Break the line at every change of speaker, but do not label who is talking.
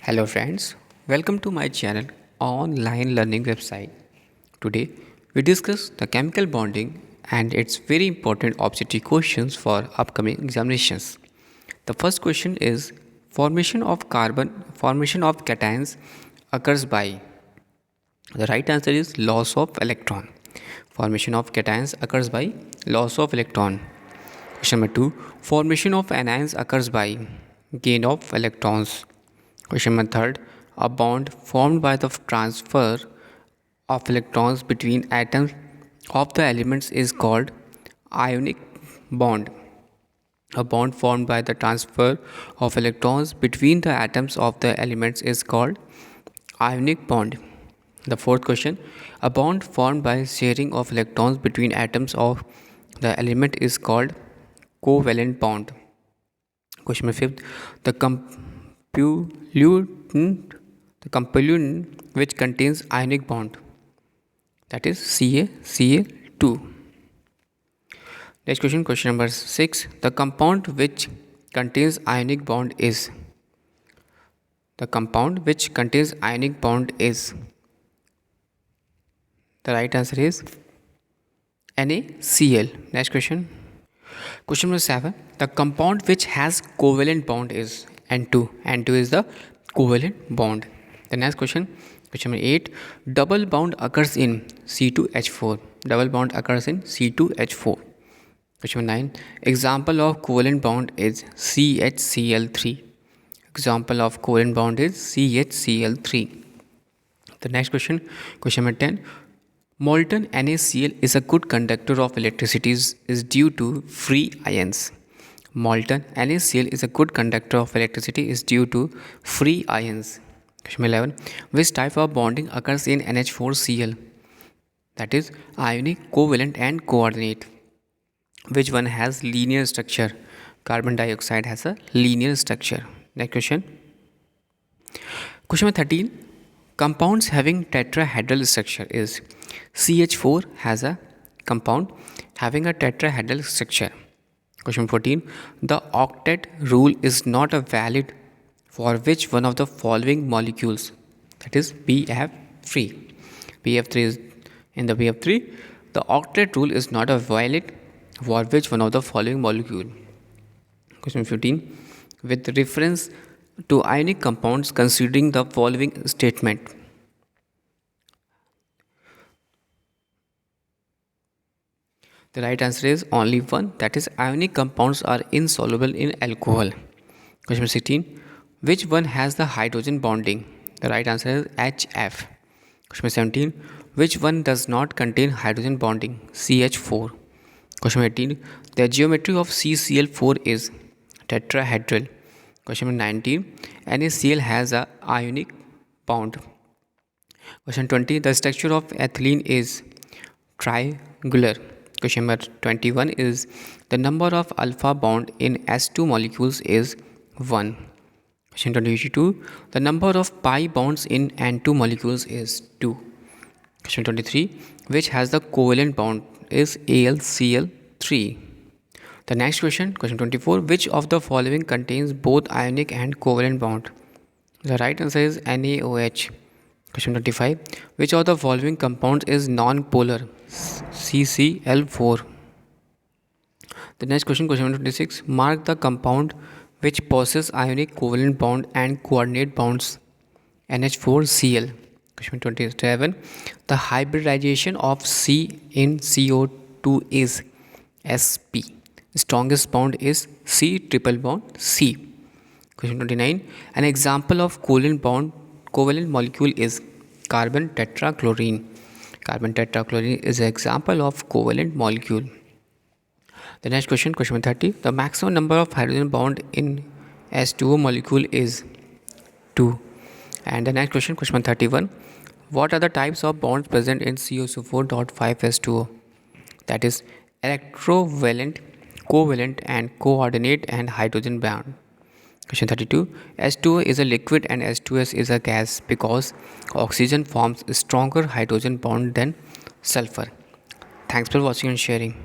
Hello friends, welcome to my channel online learning website. Today we discuss the chemical bonding and its very important objective questions for upcoming examinations. The first question is formation of cations occurs by. The right answer is loss of electron. Formation of cations occurs by loss of electron. Question number 2, formation of anions occurs by gain of electrons. Question number third, a bond formed by the transfer of electrons between atoms of the elements is called ionic bond. A bond formed by the transfer of electrons between the atoms of the elements is called ionic bond. The fourth question, a bond formed by sharing of electrons between atoms of the element is called covalent bond. Question number fifth, the compoluent which contains ionic bond, that is CaCl2. Next question, question number 6, the compound which contains ionic bond is. The compound which contains ionic bond is. The right answer is NaCl. Next question. Question number 7, the compound which has covalent bond is N2. N2 is the covalent bond. The next question, question number 8, double bond occurs in C2H4. Double bond occurs in C2H4. Question number 9, example of covalent bond is CHCl3. Example of covalent bond is CHCl3. The next question, question number 10, molten NaCl is a good conductor of electricity is due to free ions. Molten NaCl is a good conductor of electricity is due to free ions. Question 11, which type of bonding occurs in NH4Cl? That is ionic, covalent and coordinate. Which one has linear structure? Carbon dioxide has a linear structure. Next question. Question number 13, compounds having tetrahedral structure is. CH4 has a compound having a tetrahedral structure. Question 14, the octet rule is not a valid for which one of the following molecules? That is BF3. BF3 is in the BF3. The octet rule is not a valid for which one of the following molecule? Question 15, with reference to ionic compounds, considering the following statement. The right answer is only one, that is ionic compounds are insoluble in alcohol. Question 16, which one has the hydrogen bonding? The right answer is HF. Question 17, which one does not contain hydrogen bonding? CH4. Question 18, the geometry of CCl4 is tetrahedral. Question 19, NaCl has a ionic bond. Question 20, the structure of ethylene is triangular. Question number 21 is the number of alpha bond in S2 molecules is 1. Question 22, the number of pi bonds in N2 molecules is 2. Question 23, which has the covalent bond is AlCl3. The next question, question 24, which of the following contains both ionic and covalent bond? The right answer is NaOH. Question 25, which of the following compounds is non-polar? CCl4. The next question, question 26, mark the compound which possesses ionic, covalent bond and coordinate bonds NH4Cl. Question 27, the hybridization of C in CO2 is sp. Strongest bond is C triple bond C. Question 29, an example of covalent molecule is carbon tetrachlorine. Carbon tetrachlorine is an example of covalent molecule. The next question, question 30, the maximum number of hydrogen bond in S2O molecule is 2. And the next question, question 31, what are the types of bonds present in COCO4.5H2O? That is electrovalent, covalent and coordinate and hydrogen bond. Question 32, H2O is a liquid and H2S is a gas because oxygen forms a stronger hydrogen bond than sulfur. Thanks for watching and sharing.